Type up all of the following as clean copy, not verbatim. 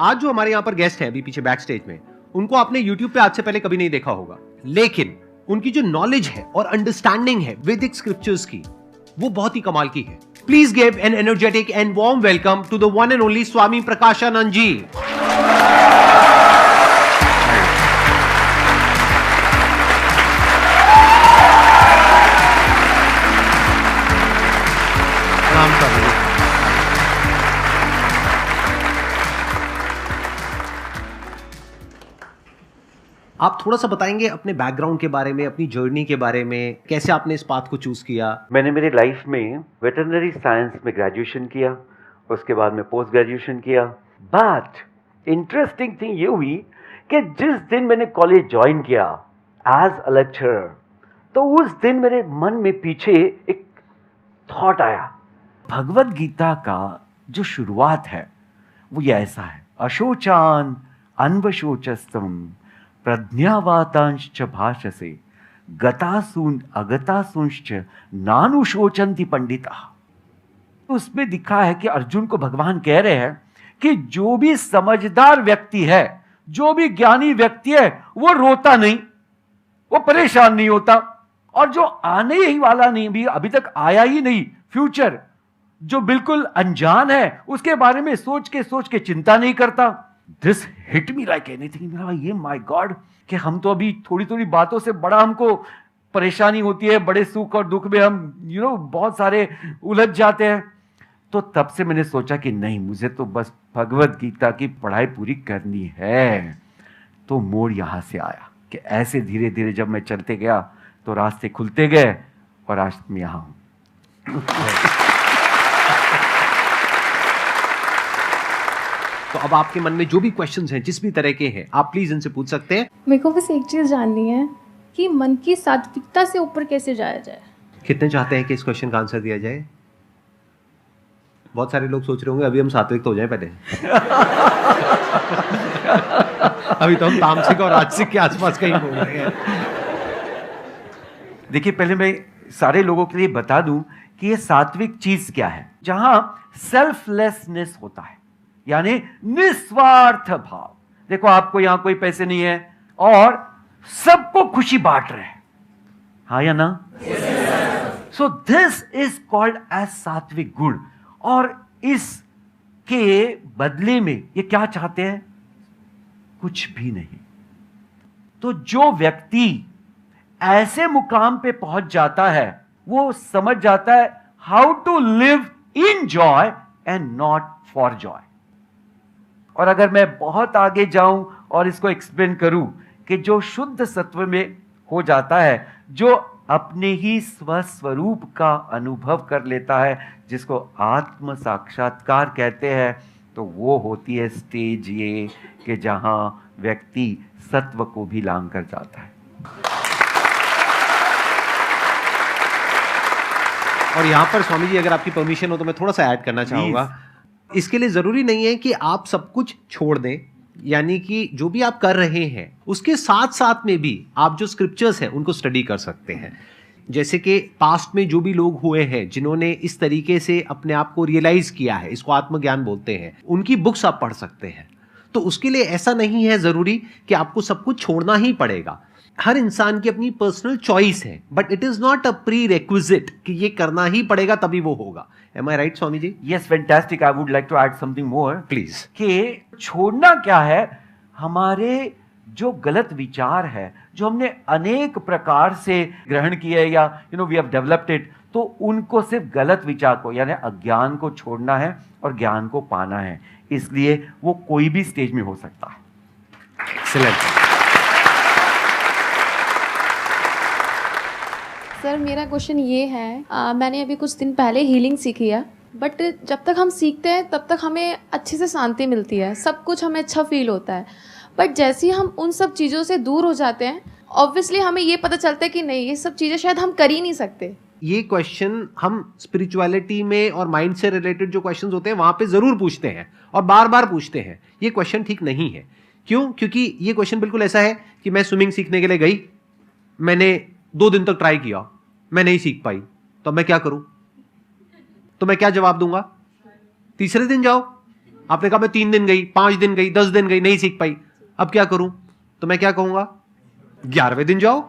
आज जो हमारे यहाँ पर गेस्ट है अभी पीछे बैक स्टेज में, उनको आपने YouTube पे आज से पहले कभी नहीं देखा होगा, लेकिन उनकी जो नॉलेज है और अंडरस्टैंडिंग है वैदिक स्क्रिप्चर्स की, वो बहुत ही कमाल की है। Please give an energetic and warm welcome to the one and only Swami Prakashanand ji. आप थोड़ा सा बताएंगे अपने बैकग्राउंड के बारे में, अपनी जर्नी के बारे में, कैसे आपने इस पाथ को चूज किया? मैंने मेरी लाइफ में वेटरनरी साइंस में ग्रेजुएशन किया, उसके बाद में पोस्ट ग्रेजुएशन किया। बट इंटरेस्टिंग थिंग ये हुई कि जिस दिन मैंने कॉलेज ज्वाइन किया एज अ लेक्चरर, तो उस दिन मेरे मन में पीछे एक थॉट आया। भगवत गीता का जो शुरुआत है वो ये ऐसा है, अशोचान अन्वशोचस्तम प्रज्ञावातांश्च भाषसे गतासून अगतासूंश्च नानुशोचन्ति पंडिता। उसमें दिखा है कि अर्जुन को भगवान कह रहे हैं कि जो भी समझदार व्यक्ति है, जो भी ज्ञानी व्यक्ति है, वो रोता नहीं, वो परेशान नहीं होता, और जो आने ही वाला नहीं, भी अभी तक आया ही नहीं, फ्यूचर जो बिल्कुल अनजान है, उसके बारे में सोच के चिंता नहीं करता। This hit me like anything. मेरा ये माय गॉड कि हम तो अभी थोड़ी थोड़ी बातों से बड़ा हमको परेशानी होती है, बड़े सुख और दुख में हम बहुत सारे उलझ जाते हैं। तो तब से मैंने सोचा कि नहीं, मुझे तो बस भगवत गीता की पढ़ाई पूरी करनी है। तो मोड़ यहां से आया कि ऐसे धीरे धीरे जब मैं चलते गया तो रास्ते खुलते गए, और आज मैं यहां हूं। तो अब आपके मन में जो भी क्वेश्चंस हैं, जिस भी तरह के हैं, आप प्लीज इनसे पूछ सकते हैं। मेरे को बस एक चीज जाननी है कि मन की सात्विकता से ऊपर कैसे जाया जाए। कितने चाहते हैं कि इस क्वेश्चन का आंसर दिया जाए? बहुत सारे लोग सोच रहे होंगे अभी हम सात्विक तो हो जाए पहले। अभी तो हम तामसिक और राजसिक के आसपास कहीं घूम रहे हैं। देखिए, पहले मैं सारे लोगों के लिए बता दूं कि ये सात्विक चीज क्या है। जहां सेल्फलेसनेस होता है, यानी निस्वार्थ भाव। देखो, आपको यहां कोई पैसे नहीं है और सबको खुशी बांट रहे हैं, हाँ या ना? So this is called as सात्विक गुण। और इसके बदले में ये क्या चाहते हैं? कुछ भी नहीं। तो जो व्यक्ति ऐसे मुकाम पे पहुंच जाता है, वो समझ जाता है how to live in joy and not for joy. और अगर मैं बहुत आगे जाऊं और इसको एक्सप्लेन करूं कि जो शुद्ध सत्व में हो जाता है, जो अपने ही स्वस्वरूप का अनुभव कर लेता है, जिसको आत्म साक्षात्कार कहते हैं, तो वो होती है स्टेज ये कि जहां व्यक्ति सत्व को भी लांघ कर जाता है। और यहां पर स्वामी जी, अगर आपकी परमिशन हो तो मैं थोड़ा सा ऐड करना चाहूंगा। इसके लिए जरूरी नहीं है कि आप सब कुछ छोड़ दें, यानी कि जो भी आप कर रहे हैं उसके साथ साथ में भी आप जो स्क्रिप्चर्स हैं उनको स्टडी कर सकते हैं। जैसे कि पास्ट में जो भी लोग हुए हैं जिन्होंने इस तरीके से अपने आप को रियलाइज किया है, इसको आत्मज्ञान बोलते हैं, उनकी बुक्स आप पढ़ सकते हैं। तो उसके लिए ऐसा नहीं है जरूरी कि आपको सब कुछ छोड़ना ही पड़ेगा। हर इंसान की अपनी पर्सनल चॉइस है, but it is not a pre requisite कि ये करना ही पड़ेगा तभी वो होगा। Am I right, Swami ji? Yes, fantastic. I would like to add something more. Please. कि छोड़ना क्या है? हमारे जो गलत विचार है, जो हमने अनेक प्रकार से ग्रहण किए या we have developed it, तो उनको सिर्फ गलत विचार को, यानी अज्ञान को छोड़ना है और ज्ञान को पाना है। इसलिए वो कोई भी स्टेज में हो सकता है। Excellent. सर, मेरा क्वेश्चन ये है, मैंने अभी कुछ दिन पहले हीलिंग सीखी है, बट जब तक हम सीखते हैं तब तक हमें अच्छे से शांति मिलती है, सब कुछ हमें अच्छा फील होता है। बट जैसे ही हम उन सब चीज़ों से दूर हो जाते हैं, ऑब्वियसली हमें ये पता चलता है कि नहीं, ये सब चीज़ें शायद हम कर ही नहीं सकते। ये क्वेश्चन हम स्पिरिचुअलिटी में और माइंड से रिलेटेड जो क्वेश्चंस होते हैं वहां पे जरूर पूछते हैं और बार बार पूछते हैं। ये क्वेश्चन ठीक नहीं है। क्यों? क्योंकि ये क्वेश्चन बिल्कुल ऐसा है कि मैं स्विमिंग सीखने के लिए गई, मैंने 2 दिन तक ट्राई किया, मैं नहीं सीख पाई, तो मैं क्या करूं? तो मैं क्या जवाब दूंगा? तीसरे दिन जाओ, आपने कहा मैं 3 दिन गई, 5 दिन गई, 10 दिन गई, नहीं सीख पाई, अब क्या करूं? तो मैं क्या कहूंगा? 11वें दिन जाओ,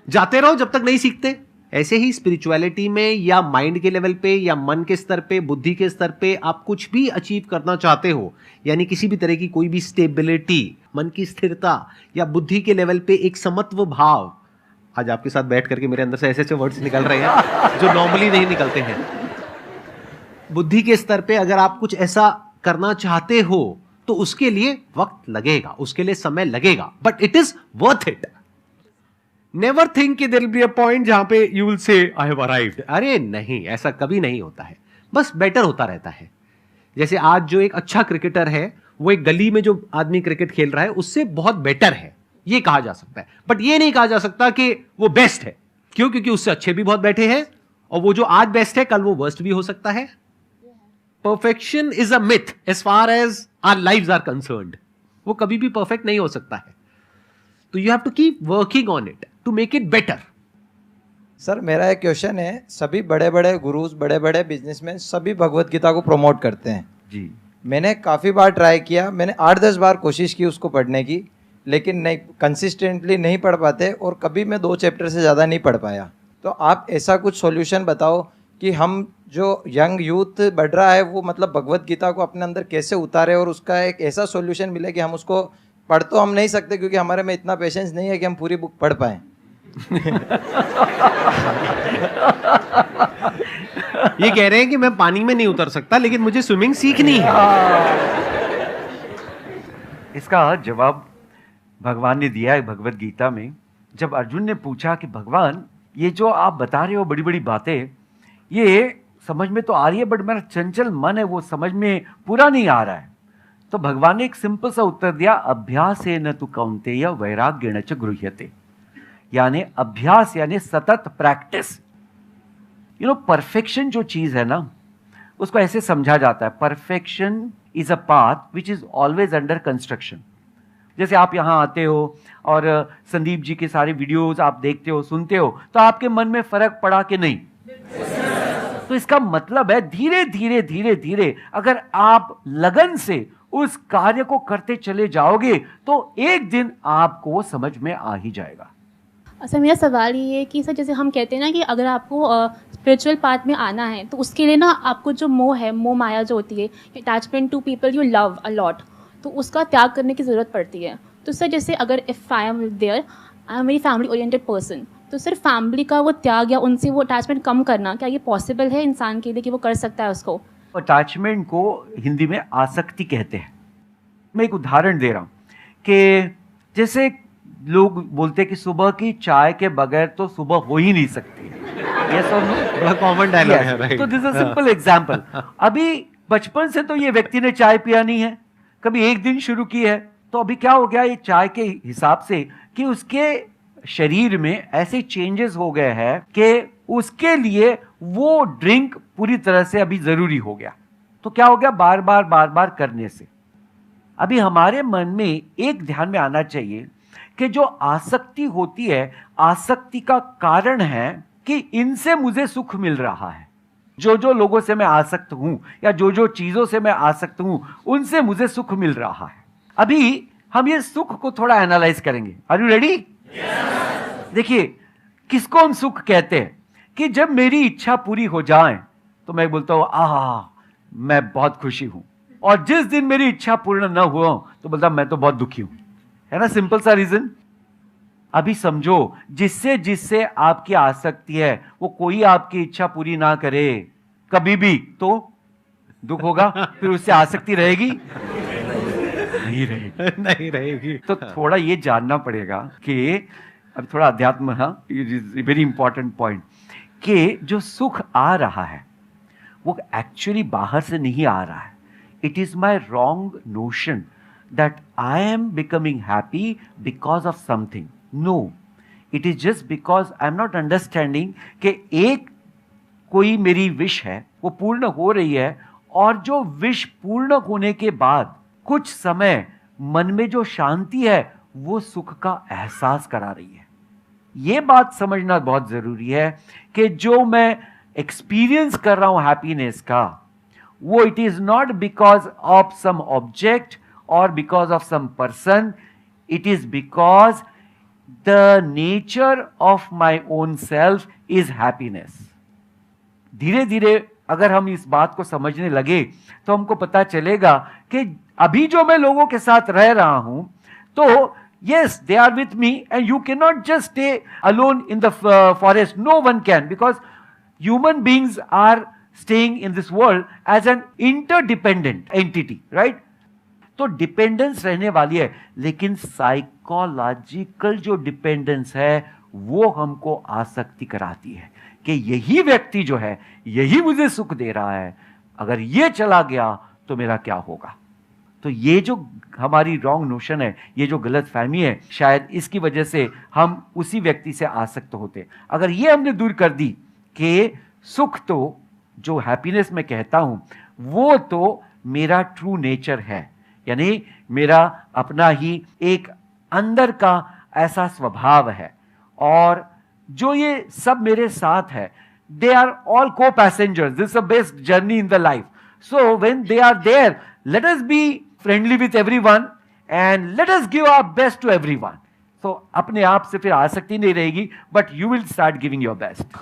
जाते रहो जब तक नहीं सीखते। ऐसे ही स्पिरिचुअलिटी में या माइंड के लेवल पे या मन के स्तर पे, बुद्धि के स्तर पे आप कुछ भी अचीव करना चाहते हो, यानी किसी भी तरह की कोई भी स्टेबिलिटी, मन की स्थिरता या बुद्धि के लेवल पे एक समत्व भाव, आज आपके साथ बैठ करके मेरे अंदर से ऐसे ऐसे वर्ड्स निकल रहे हैं जो नॉर्मली नहीं निकलते हैं। बुद्धि के स्तर पे अगर आप कुछ ऐसा करना चाहते हो तो उसके लिए वक्त लगेगा, उसके लिए समय लगेगा, but it is worth it. Never think कि there will be a point जहां पे you will say I have arrived. अरे नहीं, ऐसा कभी नहीं होता है, बस बेटर होता रहता है। जैसे आज जो एक अच्छा क्रिकेटर है वो एक गली में जो आदमी क्रिकेट खेल रहा है उससे बहुत बेटर है, ये कहा जा सकता है, बट ये नहीं कहा जा सकता कि वो बेस्ट है। क्यों? क्योंकि उससे अच्छे भी बहुत बैठे हैं और वो जो आज बेस्ट है कल वो वर्स्ट भी हो सकता है। Perfection is a myth as far as our lives are concerned. वो कभी भी परफेक्ट नहीं हो सकता है, तो you have to keep working on it to make it better. Sir मेरा एक क्वेश्चन है, सभी बड़े बड़े गुरुज, बड़े बड़े बिजनेसमैन सभी भगवत गीता को प्रमोट करते हैं जी। मैंने काफ़ी बार ट्राई किया, मैंने 8-10 बार कोशिश की उसको पढ़ने की, लेकिन नहीं, कंसिस्टेंटली नहीं पढ़ पाते और कभी मैं 2 चैप्टर से ज़्यादा नहीं पढ़ पाया। तो आप ऐसा कुछ सॉल्यूशन बताओ कि हम जो यंग यूथ बढ़ रहा है वो मतलब भगवत गीता को अपने अंदर कैसे उतारे और उसका एक ऐसा सॉल्यूशन मिले कि हम उसको पढ़ तो हम नहीं सकते क्योंकि हमारे में इतना पेशेंस नहीं है कि हम पूरी बुक पढ़ पाएं। ये कह रहे हैं कि मैं पानी में नहीं उतर सकता लेकिन मुझे स्विमिंग सीखनी है। इसका जवाब भगवान ने दिया है भगवत गीता में। जब अर्जुन ने पूछा कि भगवान ये जो आप बता रहे हो बड़ी बड़ी बातें, ये समझ में तो आ रही है बट मेरा चंचल मन है वो समझ में पूरा नहीं आ रहा है, तो भगवान ने एक सिंपल सा उत्तर दिया, अभ्यासेन तु कौन्तेय वैराग्येण च गृह्यते। यानी अभ्यास यानी सतत प्रैक्टिस। परफेक्शन जो चीज है ना उसको ऐसे समझा जाता है, perfection is a path which is always under construction. जैसे आप यहाँ आते हो और संदीप जी के सारे वीडियोस आप देखते हो, सुनते हो, तो आपके मन में फर्क पड़ा कि नहीं? तो इसका मतलब है धीरे धीरे धीरे धीरे अगर आप लगन से उस कार्य को करते चले जाओगे तो एक दिन आपको वो समझ में आ ही जाएगा। सर मेरा सवाल ये है कि सर जैसे हम कहते हैं ना कि अगर आपको स्पिरिचुअल पाथ में आना है तो उसके लिए ना आपको जो मोह है, मोह माया जो होती है, attachment to people you love a lot, तो उसका त्याग करने की ज़रूरत पड़ती है। तो सर जैसे अगर if I am there, I am very family oriented person, तो सर फैमिली का वो त्याग या उनसे वो अटैचमेंट कम करना, क्या ये पॉसिबल है इंसान के लिए कि वो कर सकता है उसको? अटैचमेंट को हिंदी में आसक्ति कहते हैं। मैं एक उदाहरण दे रहा हूं कि जैसे लोग बोलते हैं कि सुबह की चाय के बगैर तो सुबह हो ही नहीं सकती है। Yes or no? बड़ा कॉमन डायलॉग है, राइट? तो दिस इज सिंपल एग्जांपल। अभी बचपन से तो ये व्यक्ति ने चाय पिया नहीं है, कभी एक दिन शुरू की है, तो अभी क्या हो गया ये चाय के हिसाब से कि उसके शरीर में ऐसे चेंजेस हो गए हैं कि उसके लिए वो ड्रिंक पूरी तरह से अभी जरूरी हो गया। तो क्या हो गया, बार बार करने से। अभी हमारे मन में एक ध्यान में आना चाहिए कि जो आसक्ति होती है, आसक्ति का कारण है कि इनसे मुझे सुख मिल रहा है। जो जो लोगों से मैं आसक्त हूं या जो जो चीजों से मैं आसक्त हूं उनसे मुझे सुख मिल रहा है। अभी हम ये सुख को थोड़ा एनालाइज करेंगे। Are you ready? देखिए किसको हम सुख कहते हैं कि जब मेरी इच्छा पूरी हो जाए तो मैं बोलता हूं आहा मैं बहुत खुशी हूं, और जिस दिन मेरी इच्छा पूर्ण न हुआ तो बोलता मैं तो बहुत दुखी हूं। है ना, सिंपल सा रीजन। अभी समझो जिससे जिससे आपकी आसक्ति है वो कोई आपकी इच्छा पूरी ना करे कभी भी तो दुख होगा, फिर उससे आसक्ति रहेगी? नहीं रहेगी। नहीं रहेगी। तो थोड़ा ये जानना पड़ेगा कि अब थोड़ा अध्यात्म, हाँ, वेरी इंपॉर्टेंट पॉइंट, कि जो सुख आ रहा है वो एक्चुअली बाहर से नहीं आ रहा है। It is my wrong notion that I am becoming happy because of something. No, it is just because I am not understanding कि एक कोई मेरी विश है वो पूर्ण हो रही है, और जो विश पूर्ण होने के बाद कुछ समय मन में जो शांति है वो सुख का एहसास करा रही है। ये बात समझना बहुत जरूरी है कि जो मैं एक्सपीरियंस कर रहा हूं हैप्पीनेस का, वो it is not because of some object और because of some person, it is because the nature of my own self is happiness. धीरे धीरे अगर हम इस बात को समझने लगे तो हमको पता चलेगा कि अभी जो मैं लोगों के साथ रह रहा हूं, तो yes, they are with me, and you cannot just stay alone in the forest. No one can, because human beings are staying in this world as an interdependent entity, right? तो डिपेंडेंस रहने वाली है, लेकिन psychological जो dependence है वो हमको आसक्ति कराती है कि यही व्यक्ति जो है यही मुझे सुख दे रहा है, अगर ये चला गया तो मेरा क्या होगा. तो ये जो हमारी रॉन्ग नोशन है, ये जो गलत फहमी है, शायद इसकी वजह से हम उसी व्यक्ति से आसक्त होते. अगर ये हमने दूर कर दी कि सुख तो, जो हैप्पीनेस मैं कहता हूं, वो तो मेरा ट्रू नेचर है, यानी मेरा अपना ही एक अंदर का ऐसा स्वभाव है, और जो ये सब मेरे साथ है, they are all co passengers, this is the best journey in the life. So when they are there, let us be friendly with everyone and let us give our best to everyone. So अपने आप से फिर आसक्ति नहीं रहेगी, but you will start giving your best.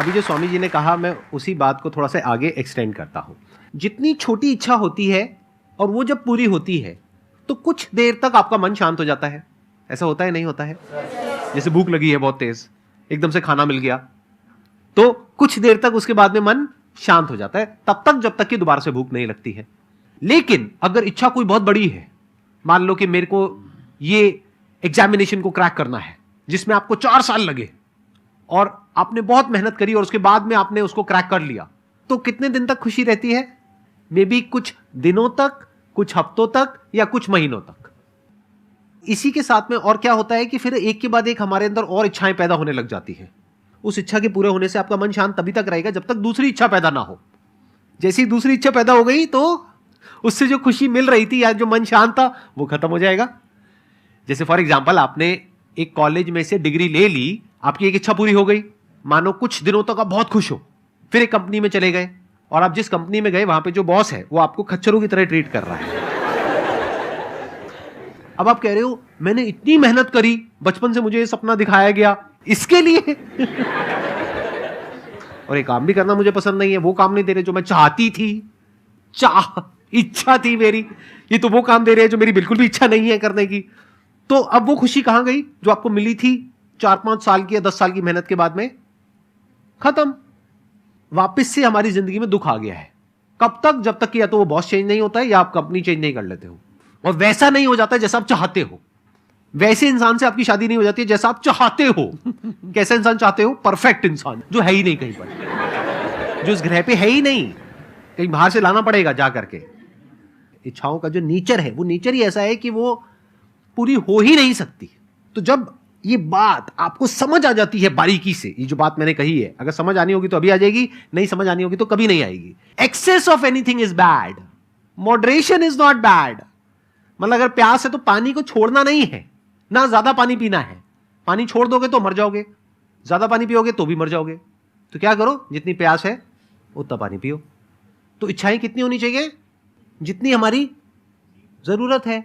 अभी जो स्वामी जी ने कहा, मैं उसी बात को थोड़ा सा आगे एक्सटेंड करता हूं. जितनी छोटी इच्छा होती है और वो जब पूरी होती है तो कुछ देर तक आपका मन शांत हो जाता है. ऐसा होता है, नहीं होता है? जैसे भूख लगी है बहुत तेज, एकदम से खाना मिल गया, तो कुछ देर तक उसके बाद में मन शांत हो जाता है, तब तक जब तक कि दोबारा से भूख नहीं लगती है. लेकिन अगर इच्छा कोई बहुत बड़ी है, मान लो कि मेरे को ये एग्जामिनेशन को क्रैक करना है जिसमें आपको 4 साल लगे, और आपने बहुत मेहनत करी और उसके बाद में आपने उसको क्रैक कर लिया, तो कितने दिन तक खुशी रहती है? मे बी कुछ दिनों तक, कुछ हफ्तों तक, या कुछ महीनों तक. इसी के साथ में और क्या होता है कि फिर एक के बाद एक हमारे अंदर और इच्छाएं पैदा होने लग जाती है. उस इच्छा के पूरे होने से आपका मन शांत तभी तक रहेगा जब तक दूसरी इच्छा पैदा ना हो. जैसी दूसरी इच्छा पैदा हो गई तो उससे जो खुशी मिल रही थी या जो मन शांत था वो खत्म हो जाएगा. जैसे फॉर एग्जांपल, आपने एक कॉलेज में से डिग्री ले ली, आपकी एक इच्छा पूरी हो गई, मानो कुछ दिनों तक आप बहुत खुश हो, फिर एक कंपनी में चले गए, और आप जिस कंपनी में गए वहां पे जो बॉस है वो आपको खच्चरों की तरह ट्रीट कर रहा है. अब आप कह रहे हो मैंने इतनी मेहनत करी, बचपन से मुझे ये सपना दिखाया गया, इसके लिए और ये काम भी करना मुझे पसंद नहीं है, वो काम नहीं दे रहे जो मैं चाहती थी, इच्छा थी मेरी, ये तो वो काम दे रहे हैं जो मेरी बिल्कुल भी इच्छा नहीं है करने की. तो अब वो खुशी कहां गई जो आपको मिली थी 4-5 साल की या 10 साल की मेहनत के बाद में? खत्म. वापस से हमारी जिंदगी में दुख आ गया है. कब तक? जब तक कि या तो वो बॉस चेंज नहीं होता है या आप कंपनी चेंज नहीं कर लेते हो, और वैसा नहीं हो जाता जैसा आप चाहते हो. वैसे इंसान से आपकी शादी नहीं हो जाती है जैसा आप चाहते हो. कैसा इंसान चाहते हो? परफेक्ट इंसान, जो है ही नहीं कहीं पर, जो इस ग्रह पे है ही नहीं, कहीं बाहर से लाना पड़ेगा जा करके. इच्छाओं का जो नेचर है वो नेचर ही ऐसा है कि वो पूरी हो ही नहीं सकती. तो जब ये बात आपको समझ आ जाती है बारीकी से, ये जो बात मैंने कही है, अगर समझ आनी होगी तो अभी आ जाएगी, नहीं समझ आनी होगी तो कभी नहीं आएगी. Excess of anything is bad, moderation is not bad. मतलब अगर प्यास है तो पानी को छोड़ना नहीं है, ना ज्यादा पानी पीना है. पानी छोड़ दोगे तो मर जाओगे, ज्यादा पानी पियोगे तो भी मर जाओगे. तो क्या करो, जितनी प्यास है उतना पानी पियो. तो इच्छाएं कितनी होनी चाहिए? जितनी हमारी जरूरत है.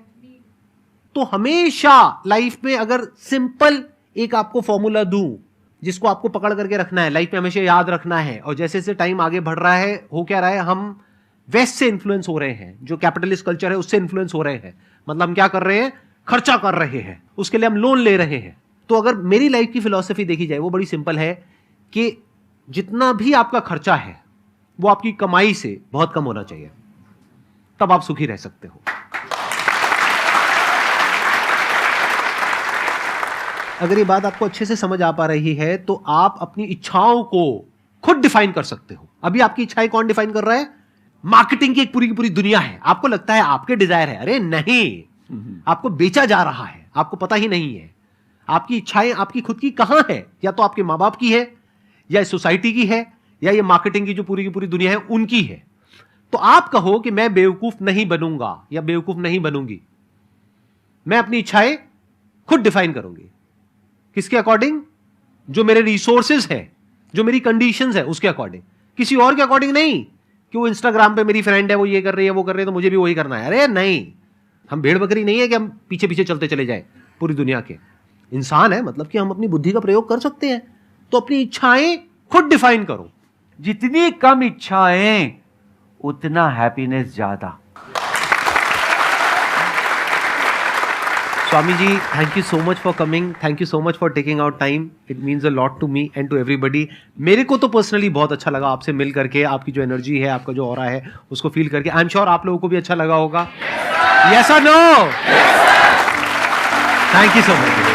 तो हमेशा लाइफ में अगर सिंपल एक आपको फॉर्मूला दूं जिसको आपको पकड़ करके रखना है, लाइफ में हमेशा याद रखना है, और जैसे जैसे टाइम आगे बढ़ रहा है, हो क्या रहा है, हम वेस्ट से इन्फ्लुएंस हो रहे हैं, जो कैपिटलिस्ट कल्चर है उससे इन्फ्लुएंस हो रहे हैं. मतलब हम क्या कर रहे हैं? खर्चा कर रहे हैं, उसके लिए हम लोन ले रहे हैं. तो अगर मेरी लाइफ की फिलॉसफी देखी जाए वो बड़ी सिंपल है कि जितना भी आपका खर्चा है वो आपकी कमाई से बहुत कम होना चाहिए, तब आप सुखी रह सकते हो. अगर ये बात आपको अच्छे से समझ आ पा रही है तो आप अपनी इच्छाओं को खुद डिफाइन कर सकते हो. अभी आपकी इच्छाएं कौन डिफाइन कर रहा है? मार्केटिंग की एक पूरी की पूरी दुनिया है. आपको लगता है आपके डिजायर है, अरे नहीं, आपको बेचा जा रहा है, आपको पता ही नहीं है. आपकी इच्छाएं आपकी खुद की कहां है? या तो आपके मां बाप की है, या सोसाइटी की है, या ये मार्केटिंग की जो पूरी की पूरी दुनिया है उनकी है. तो आप कहो कि मैं बेवकूफ नहीं बनूंगा या बेवकूफ नहीं बनूंगी, मैं अपनी इच्छाएं खुद डिफाइन करूंगी. किसके अकॉर्डिंग? जो मेरे रिसोर्सेज है, जो मेरी कंडीशंस है उसके अकॉर्डिंग, किसी और के अकॉर्डिंग नहीं कि वो इंस्टाग्राम पे मेरी फ्रेंड है, वो ये कर रही है, वो कर रही है, तो मुझे भी वही करना है। अरे नहीं, हम भेड़ बकरी नहीं है कि हम पीछे पीछे चलते चले जाए पूरी दुनिया के। इंसान है मतलब कि हम अपनी बुद्धि का प्रयोग कर सकते हैं। तो अपनी इच्छाएं खुद डिफाइन करो। जितनी कम इच्छाएं उतना हैप्पीनेस ज्यादा। Swami ji, thank you so much for coming, thank you so much for taking out time. It means a lot to me and to everybody. मेरे को तो पर्सनली बहुत अच्छा लगा आपसे मिल करके, आपकी जो एनर्जी है, आपका जो ऑरा है, उसको फील करके। आई एम श्योर आप लोगों को भी अच्छा लगा होगा। यस और no? Thank you so much.